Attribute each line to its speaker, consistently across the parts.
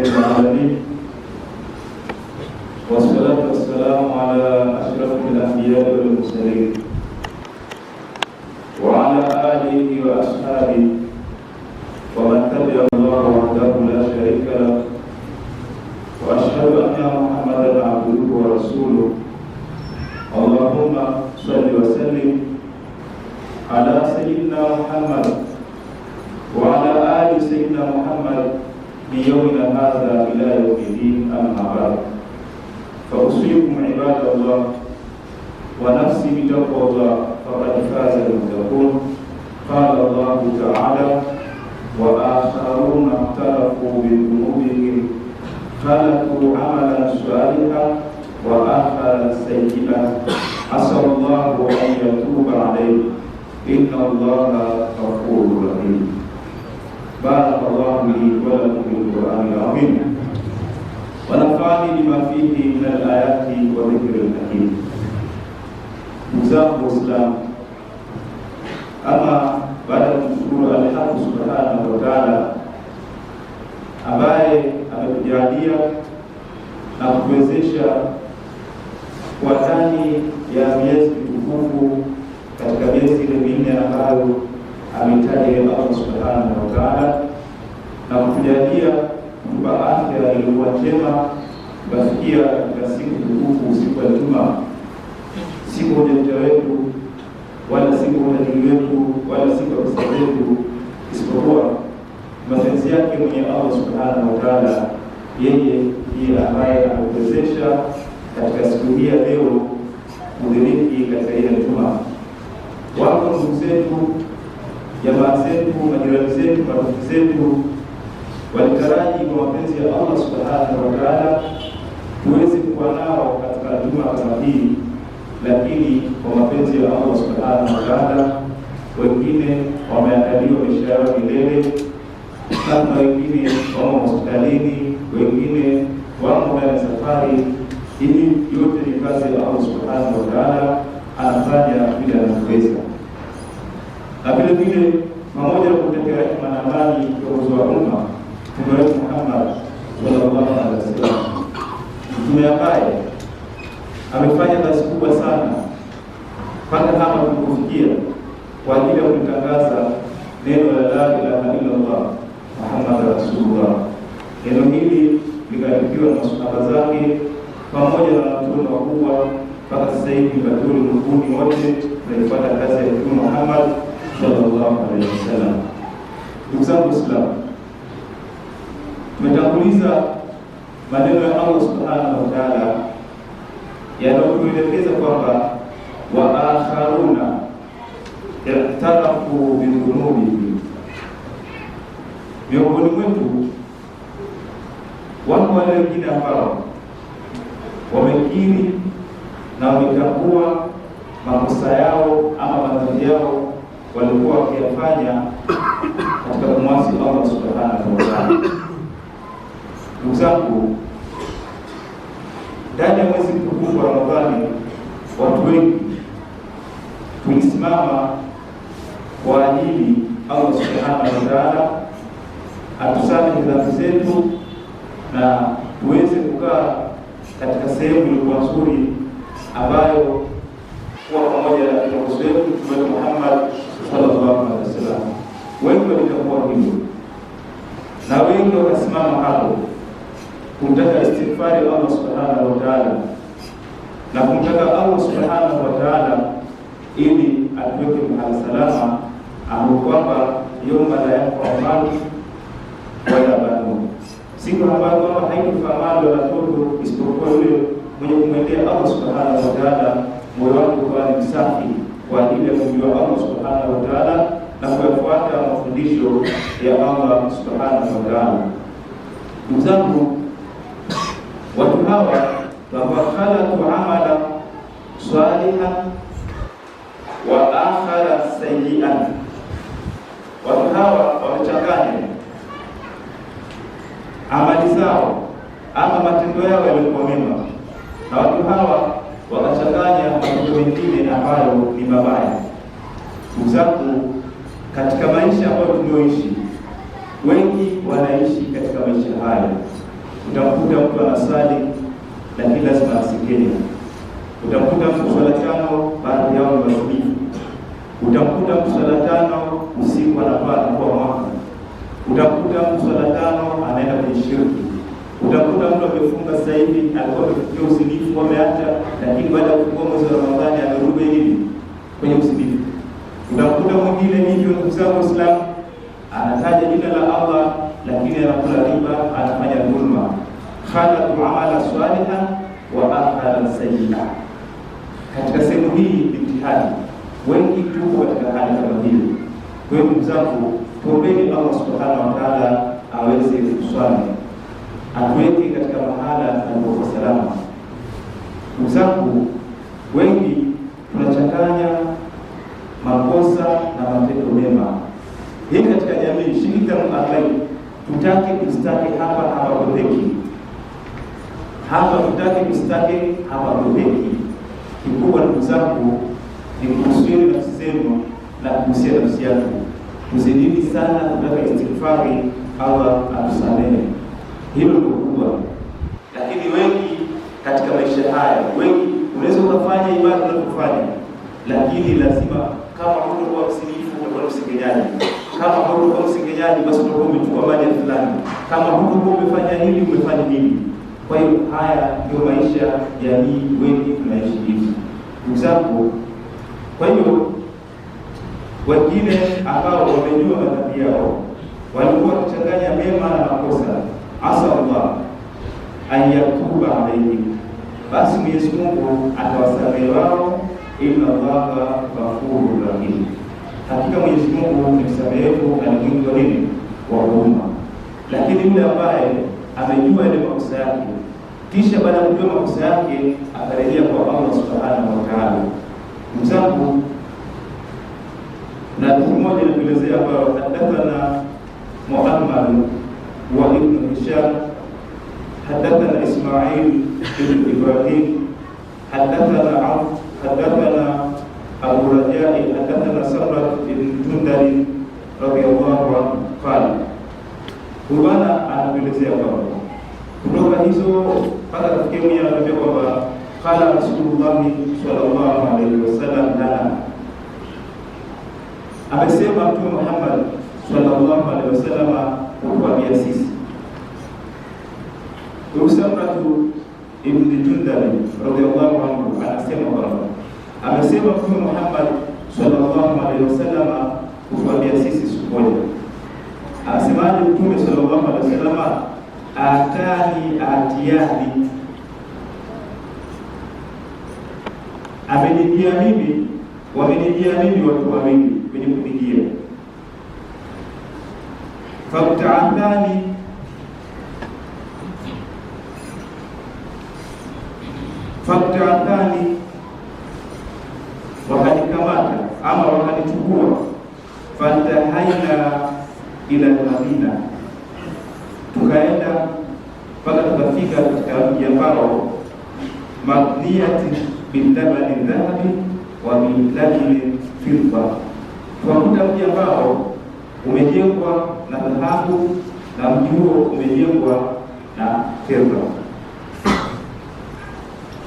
Speaker 1: العالمين والصلاة والسلام على أشرف الأنبياء والمرسلين وعلى آله وأصحابه ومن تبع الله وحده لا شريك له وأشهد أن محمدا عبده ورسوله. اللهم صل وسلم على سيدنا محمد وعلى آل سيدنا محمد من يومنا هذا إلى يوم الدين. أما بعد، فأوصيكم عباد الله ونفسي بتقوى الله فقد فاز المتقون. قال الله تعالى: وآخرون اعترفوا بذنوبهم خلقوا عملا صالحا وآخر سيئا عسى الله أن يتوب عليه إن الله غفور رحيم. بارك الله لي ولكم بالقرآن العظيم ونفعني بما فيه من الآيات وذكر الحكيم. Mzangu Islam, ama baada ya kumshukuru Allah subhanahu wa ta'ala ambaye ametujalia na kuwezesha kwa ndani ya miezi mitukufu katika miezi ile minne ambayo ametaja Allah subhanahu wa ta'ala, na kutujalia kutupa afya iliyokuwa njema kufikia katika siku tukufu, siku ya Ijumaa, siku ya wetu wala siku ya dini yetu wala siku ya kusali yetu, isipokuwa mapenzi yake mwenye Allah subhanahu wa ta'ala. Yeye ndiye ambaye ametuwezesha katika siku hii ya leo kudiriki katika ile Ijumaa. Wako ndugu zetu, jamaa zetu, majirani zetu, marafiki zetu walitaraji kwa mapenzi ya Allah subhanahu wa ta'ala tuweze kuwa nao katika Ijumaa kama hii, lakini kwa mapenzi ya Allah subhanahu wa ta'ala wengine wameandaliwa maisha yao milele, kama wengine wamo hospitalini, wengine wamo kwenye safari. Hii yote ni kazi ya Allah subhanahu wa ta'ala, anafanya vile anavyoweza. Na vile vile pamoja na kutetea rehema na amani kiongozi wa umma Mtume wetu Muhammad sallallahu alaihi wasallam, mtume ambaye amefanya kazi kubwa sana mpaka hapa tulipofikia kwa ajili ya kutangaza neno la la ilaha illa Allah Muhammad Rasulullah. Neno hili likaribiwa na masahaba zake pamoja na watume wakubwa mpaka sasa hivi katika ulimwengu wote tunaifanya kazi ya Mtume Muhammad sallallahu alaihi wasallam. Ndugu zangu Waislamu, tumetanguliza maneno ya Allah subhanahu wa ta'ala yanayotuelekeza kwamba wa akharuna i'tarafu bidhunubihim. Miongoni mwetu wako wale wengine ambao wamekiri na wametambua makosa yao ama madhambi yao walikuwa wakiyafanya katika kumwasi Allah subhanahu wa ta'ala. Ndugu zangu, ndani ya mwezi mtukufu wa Ramadhani watu wengi tulisimama kwa ajili Allah subhanahu wa ta'ala atusamehe dhambi zetu na tuweze kukaa katika sehemu iliyokuwa nzuri ambayo kuwa pamoja na kiongozi wetu Mtume Muhammad sallallahu alaihi wasallam. Wengi walitakuwa hivyo na wengi wakasimama hapo kumtaka istighfari Allah subhanahu wa ta'ala na kumtaka Allah subhanahu wa ta'ala ili atuweke mahali salama, ambapo kwamba yawma la yanfa'u malu wala banun, siku ambayo kwamba haitafaa mali wala watoto isipokuwa yule mwenye kumwendea Allah subhanahu wa ta'ala moyo wake ukiwa ni msafi kwa ajili ya kumjua Allah subhanahu wa ta'ala na kuyafuata mafundisho ya Allah subhanahu wa ta'ala. Ndugu zangu, watu hawa wakhalatu amala salihan wa akhara sayyi'an, watu hawa wamechanganya amali zao ama matendo yao yalikuwa mema, na watu hawa wakachanganya matendo mengine ambayo ni mabaya. Ndugu zangu, katika maisha ambayo tunayoishi, wengi wanaishi katika maisha haya Utamkuta mtu anasali lakini lazima asikenya. Utamkuta mtu swala 5 baadhi yao ni wasubifu. Utamkuta mtu swala 5 usiku anapata kwa mwaka. Utamkuta mtu swala 5 anaenda kwenye shirki. Utakuta mtu amefunga sasa hivi alikuwa amefikia usinifu ameacha, lakini baada ya kufungua mwezi wa Ramadhani amerudi hivi kwenye usinifu. Utakuta mwingine hivyo, ndugu zangu Waislamu, anataja jina la Allah lakini anakula riba, anafanya dhulma. Khalatu amala salihan wa akhala sayyi'a. Katika sehemu hii ni mtihani, wengi tuko katika hali kama hiyo. Kwa hiyo ndugu zangu, tuombeni Allah subhanahu wa ta'ala aweze kuswali, atuweke katika mahala alipokuwa salama. Ndugu zangu, wengi tunachanganya makosa na matendo mema. Hii katika jamii shirika muamali, tutake kustaki hapa hapatopeki. Hapa tutake kustaki hapatopeki. Kikubwa ndugu zangu ni kuhusiana nafsi zenu na kuhusiana nafsi yako. Tuzidini sana kutaka istighfari, Allah atusamehe. Hilo ndio kubwa. Lakini wengi katika maisha haya, wengi unaweza ukafanya ibada unayofanya, lakini lazima kama huko msinifu utakuwa msengenyaji. Kama huko msengenyaji basi utakuwa umechukua mali fulani. Kama huko umefanya hili umefanya hili. Kwa hiyo haya ndio maisha ya hii, wengi tunaishi hivi. Ndugu zangu, kwa hiyo wengine ambao wamejua madhambi yao walikuwa kuchanganya mema na makosa, asa Allah ayatuba alayhi, basi Mwenyezi Mungu atawasamehe wao, inna Allaha ghafurur rahim. Hakika Mwenyezi Mungu ni msamehevu na mwingi wa nini, wa huruma. Lakini yule ambaye amejua ile makosa yake, kisha baada ya kujua makosa yake akarejea kwa Allah subhanahu wa ta'ala. Mzangu na mmoja anaelezea kwa hadathana Muhammad wa ibn Hisham, hadathana Ismail ibn Ibrahim, hadathana Abu Rajai, hadathana Sabra ibn Jundal radiyallahu anhu qala. Bwana anaelezea kwamba kutoka hizo mpaka kufikia mwenye anatuambia kwamba qala Rasulullah sallallahu alaihi wasallam lana, amesema Mtume Muhammad sallallahu alaihi wasallam kutuambia sisi. Usamatu ibn Jundal radiyallahu anhu anasema kwamba amesema Mtume Muhammad sallallahu alaihi wasallam kutuambia sisi siku moja. Anasemaje Mtume sallallahu alaihi wasallam? Atani atiyani, amenijia mimi, wamenijia mimi watu wawili wenye kunijia. Faktaatani, wakanikamata ama wakanichukua. Fantahaina ila Madina, tukaenda mpaka tukafika katika mji ambao mabniyati bilabani dhahabi wa bilabani fidda, tukakuta mji ambao umejengwa na dhahabu na mji huo umejengwa na fedha.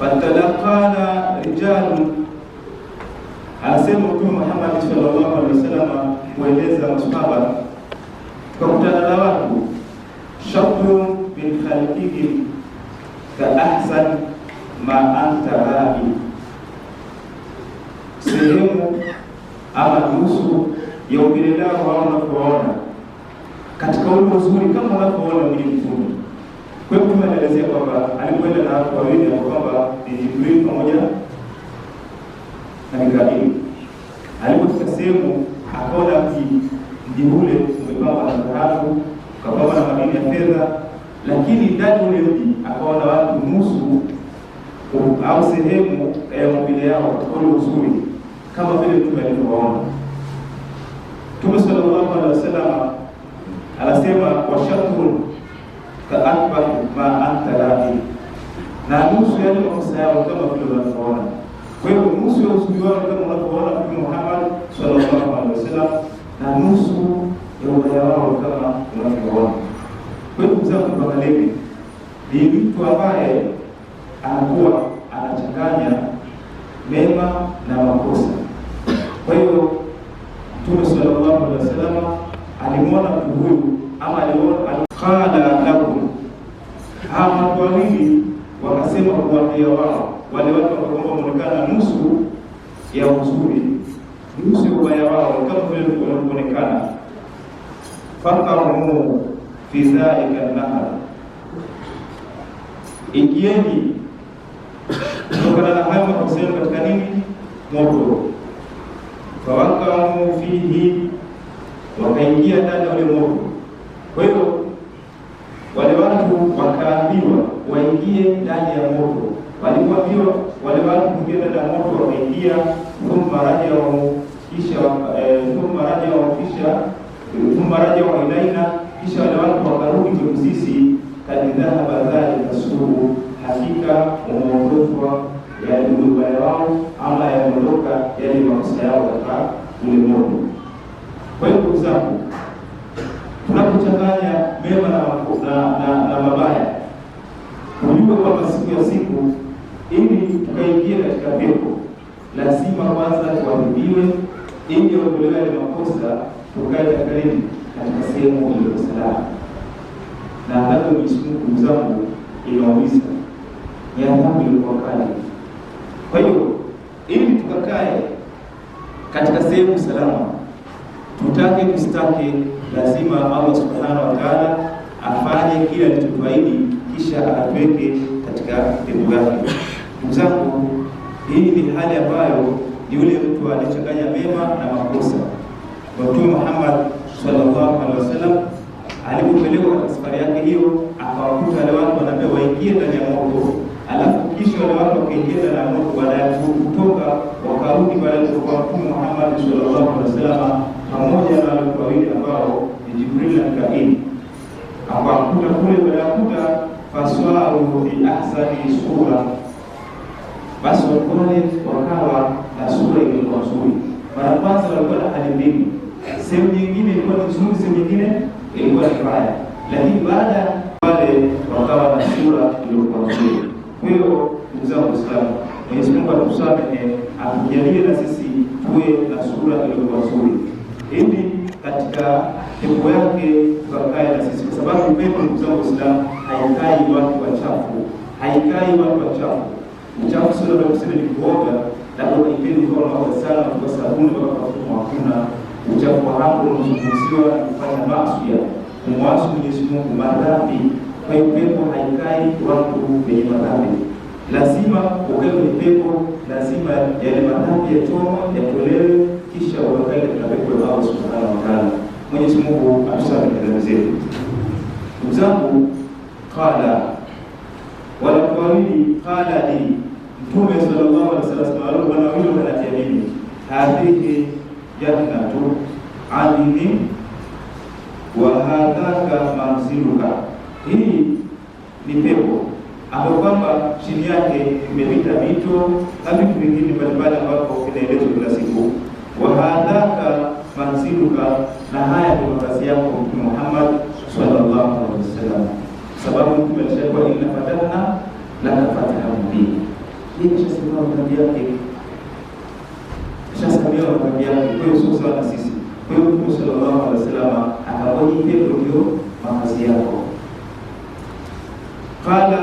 Speaker 1: Fatalaqana rijalun, anasema Mtume Muhammad sallallahu alaihi wasallam kueleza masahaba, tukakutana na watu shatrun min khalqihim ka ahsan ma anta rabi, sehemu ama nusu ya umbile lao wao wanapoona katika ule uzuri kama wanapoona mwili mzuri. Kwa hiyo Mtume anaelezea kwamba alikwenda na watu wawili kwamba ni Jibril pamoja na Mikail. Alipofika sehemu akaona mji ule umepambwa na dhahabu, ukapambwa na madini ya fedha, lakini ndani ule mji akaona watu nusu au sehemu ya umbile yao katika ule uzuri kama vile Mtume alivyoona. Mtume sallallahu alaihi wasallam anasema washatrun kaakbar ma anta rabi, na nusu ya makosa yao kama vile unavyoona. Kwa hiyo nusu ya uzuri wao kama unavyoona Mtume Muhammad sallallahu alaihi wasallam, na nusu ya ubaya wao kama unavyoona. Kwa hiyo mzao kuangalia ni mtu ambaye anakuwa anachanganya mema na makosa. Kwa hiyo Mtume sallallahu alaihi wasallam alimwona mtu huyu, ama qala lakum, hawa watu wawili wakasema kuwaambia wao, wale watu ambao wanaonekana nusu ya uzuri, nusu ya ubaya wao, kama vile wanaonekana, faqamu fi dhalika an-nahar, ingieni kutokana na hayo kusema katika nini, moto. Fawaqamu fihi, wakaingia ndani ya ule moto. Kwa hiyo wale watu wakaambiwa waingie ndani ya moto. Walipoambiwa wale watu kuingia ndani ya moto, wakaingia. Thumma rajau ilaina, kisha wale watu wakarudi kwetu sisi. Kad dhahaba dhalika suu, hakika umeondokwa yale ubaya wao, ama yameondoka yale makosa yao katika ule moto. Kwa hiyo ndugu zangu, tunapochanganya mema na mabaya, tujue kwamba siku ili tukaingia katika pepo, lazima kwanza tuadhibiwe, ili ondolewe makosa, tukae katika sehemu iliyo salama. Na hapo ndugu zangu, inaumiza, ni adhabu iliyo kali. Kwa hiyo ili tukakae katika sehemu salama, tutake tusitake, lazima Allah subhanahu wa ta'ala afanye kila alichotuahidi, kisha atuweke katika pepo yake. Ndugu zangu, hii ni hali ambayo ni yule mtu anachanganya mema na makosa. Mtume Muhammad sallallahu alaihi wasallam alipopelekwa katika safari yake hiyo, akawakuta wale watu wanaambia waingie ndani ya moto, alafu kisha wale watu wakaingia ndani ya moto. Baada ya kutoka wakarudi pale kwa Mtume Muhammad sallallahu alaihi wasallam pamoja na wale wawili ambao ni Jibril na Mikail, akawakuta kule. Baada ya kukuta faswaru bi ahsani sura, basi wale wakawa na sura iliyokuwa nzuri. Mara kwanza walikuwa na hali mbili, sehemu nyingine ilikuwa nzuri, sehemu nyingine ilikuwa ni mbaya, lakini baada wale wakawa na sura iliyokuwa nzuri. Kwa hiyo ndugu zangu Waislamu, Mwenyezi Mungu atusamehe, atujalie na sisi tuwe na sura iliyokuwa nzuri, ili katika pepo yake tukakae na sisi, kwa sababu pepo, ndugu zangu Waislamu, haikai watu wachafu, haikai watu wachafu. Uchafu sio ndio kusema ni kuoga, labda ukipendi kwa maoga sana kwa sabuni mpaka kwa hakuna uchafu hapo. Unazungumziwa kufanya maasi, kumwasi Mwenyezi Mungu, madhambi. Kwa hiyo pepo haikai watu wenye madhambi, lazima ukae kwenye pepo, lazima yale madhambi yatolewe, kisha ukae katika pepo ya Allah subhanahu wa ta'ala. Mwenyezi Mungu atusamehe dhambi zetu. Ndugu zangu, qala wala qawli qala li, Mtume sallallahu alaihi wasallam wanawili wanatiamini, hadhihi jannatu adnin wa hadhaka manziluka, hii ni pepo ambapo kwamba chini yake imepita mito na vitu vingine mbalimbali ambavyo vinaelezwa kila siku. Wa hadhaka manziluka, na haya ni makazi yako Mtume Muhammad sallallahu alaihi wasallam, sababu Mtume alisema inna fatahna laka fatahan mubina. Hii kishasemwa madhambi yake, kishasemwa madhambi yake. Kwa hiyo sio sawa na sisi. Kwa hiyo Mtume sallallahu alaihi wasallam akawaji pepo ndio makazi yako. Qala,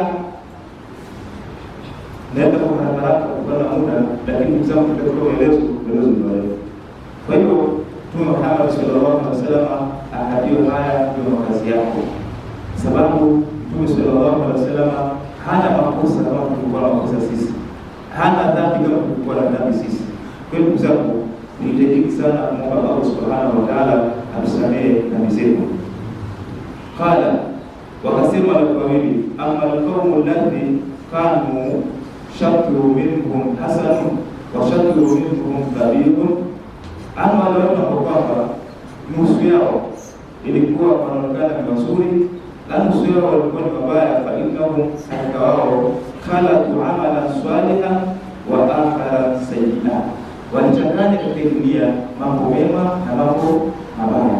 Speaker 1: naenda kwa haraka kwa muda, lakini mzamo tutakuwa maelezo ndio. Kwa hiyo Mtume Muhammad sallallahu alaihi wasallam akajua haya ndio makazi yako, sababu Mtume sallallahu alaihi wasallam hana makosa kama tulikuwa na makosa sisi, hana dhambi kama tulikuwa na dhambi sisi. Kwa hiyo ndugu zangu, nitajitahidi sana kumwomba Allah subhanahu wa ta'ala atusamehe dhambi zetu. Qala, wakasema wawili, amma alqawmu alladhi kanu shatru minhum hasanun wa shatru minhum kabirun, ama wale kwamba nusu yao ilikuwa wanaonekana ni wazuri na nusu yao walikuwa ni mabaya. Fa innahum, hakika wao, khalaqu amalan salihan wa akhara sayyi'an, walichanganya katika dunia mambo mema na mambo mabaya.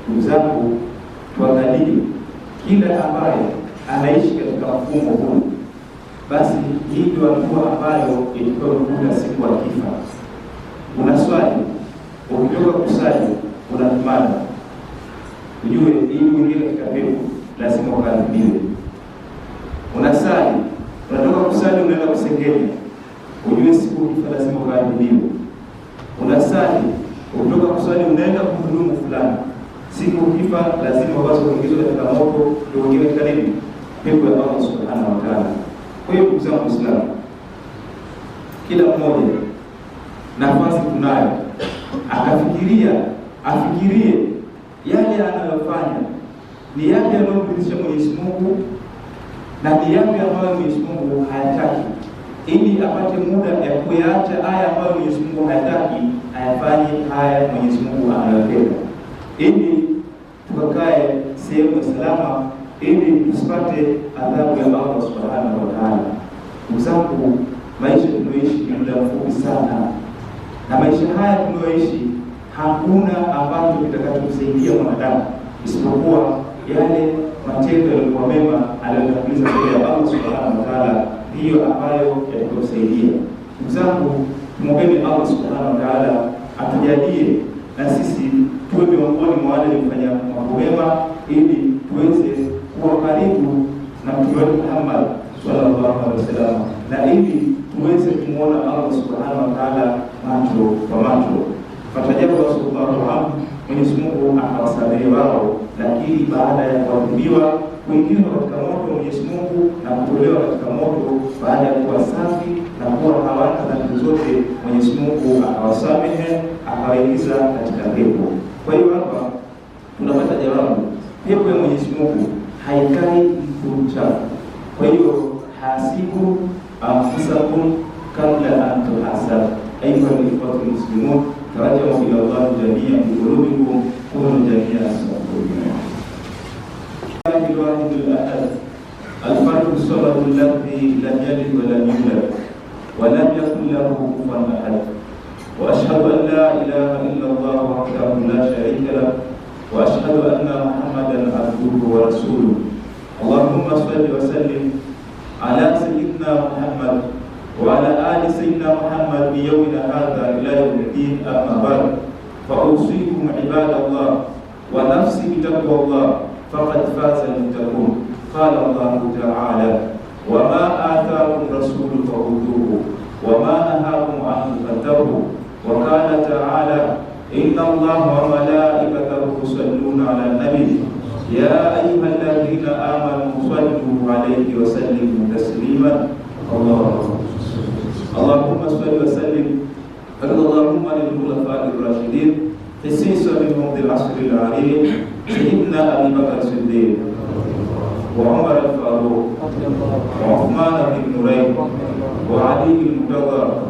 Speaker 1: Ndugu zangu, tuangalie kila ambaye anaishi katika katika mfumo huu, basi hii ndio hatua ambayo itakayokuta siku akifa. Unaswali, ukitoka kusali unatumana, ujue ili uingie katika pepo lazima ukaadhibiwe. Unasali, unatoka kusali unaenda kusengenya, ujue siku ukifa lazima ukaadhibiwe. Unasali, ukitoka kusali unaenda kumdhulumu fulani, siku ukifa lazima basi uingizwe katika moto, ndio uingie katika nini? Pepo ya Allah Subhanahu wa Ta'ala. Kwa hiyo ndugu zangu Waislamu, kila mmoja nafasi tunayo afikirie yale anayofanya ni yapi yanayomridhisha Mwenyezi Mungu na ni yapi ambayo Mwenyezi Mungu hayataki, ili apate muda ya kuyaacha haya ambayo Mwenyezi Mungu hayataki, ayafanye haya Mwenyezi Mungu anayopenda, ili tukakae sehemu salama, ili tusipate adhabu ya Allah Subhanahu wa Ta'ala. Ndugu zangu, maisha tunayoishi ni muda mfupi sana, na maisha haya tunayoishi hakuna ambacho kitakachokusaidia mwanadamu isipokuwa yale matendo yaliyokuwa mema aliyotanguliza mbele ya Allah Subhanahu wa Ta'ala, ndiyo ambayo yatakusaidia. Ndugu zangu, tumwombe Allah Subhanahu wa Ta'ala atujalie na sisi tuwe miongoni mwa wale waliofanya mambo mema, ili tuweze kuwa karibu na Mtume Muhammad sallallahu alaihi wasallam, na ili tuweze kumuona Allah Subhanahu wa Ta'ala macho kwa macho. Fatajabu Rasulullah anhu, Mwenyezi Mungu akawasamehe wao, lakini baada ya kuadhibiwa kuingizwa katika moto Mwenyezi Mungu na kutolewa katika moto, baada ya kuwa safi na kuwa hawana dhambi zote, Mwenyezi Mungu akawasamehe, akawaingiza katika pepo. Kwa hiyo hapa tunapata jawabu, pepo ya Mwenyezi Mungu haikai mtu mchafu. Kwa hiyo hasibu anfusakum kabla an tuhasab. Ayuha al-ikhwatu muslimun, tarajau ila Allah jami'an bi qulubikum kunu jami'an astaghfirullah. Al-wahid al-ahad al-fard as-samad alladhi lam yalid wa lam yulad wa lam yakul lahu kufuwan ahad. Wa ashhadu an la ilaha illa Allah wahdahu la sharika lahu wa ashhadu anna Muhammadan abduhu wa rasuluhu. Allahumma salli wa sallim ala sayyidina Muhammad wa ala ali sayyidina Muhammad bi yawmina hadha ila yawmiddin, amma ba'd. Fa usikum ibadallah wa nafsi bi taqwallah faqad faza al-muttaqun. Qala Allah ta'ala: wa ma ataakum rasulu fakhudhuhu wa ma nahakum anhu fantahu. Wa qala ta'ala: inna Allaha wa malaikatahu yusalluna 'alan nabiy ya ayyuhalladhina amanu sallu 'alaihi wa sallimu taslima. Allahumma salli wa sallim Allahumma lil khulafa'ir rasyidin khususan minhum dhil asril 'alim sayyidina Abi Bakar Siddiq wa Umar al-Faruq wa Uthman bin Nurayn wa Ali al-Murtada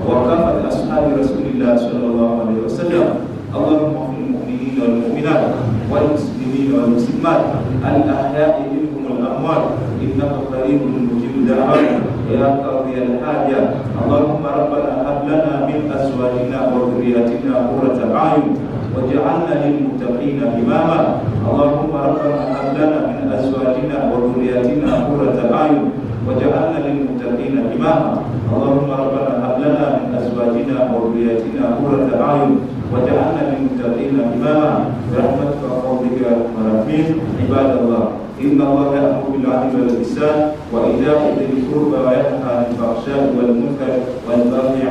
Speaker 1: wa kafat ashabi Rasulillah sallallahu alaihi wasallam. Allahumma fil mu'minina wal mu'minat wal muslimina wal muslimat al-ahya'i minhum wal amwat innaka qaribun mujibud da'wat ya qadhiyal hajat. Allahumma rabbana hab lana min azwajina wa dhurriyyatina qurrata a'yun waj'alna lil muttaqina imama. Allahumma rabbana hab lana min azwajina wa dhurriyyatina qurrata a'yun waj'alna lil muttaqina imama. Allahumma rabbana hab lana min azwajina wa dhurriyyatina qurrata a'yun waj'alna lil muttaqina imama. Birahmatika ya rabbika arhamir. Ibadallah, inna Allaha ya'muru bil 'adli wal ihsan wa ita'i dhil qurba wa yanha 'anil fahsya'i wal munkari wal baghi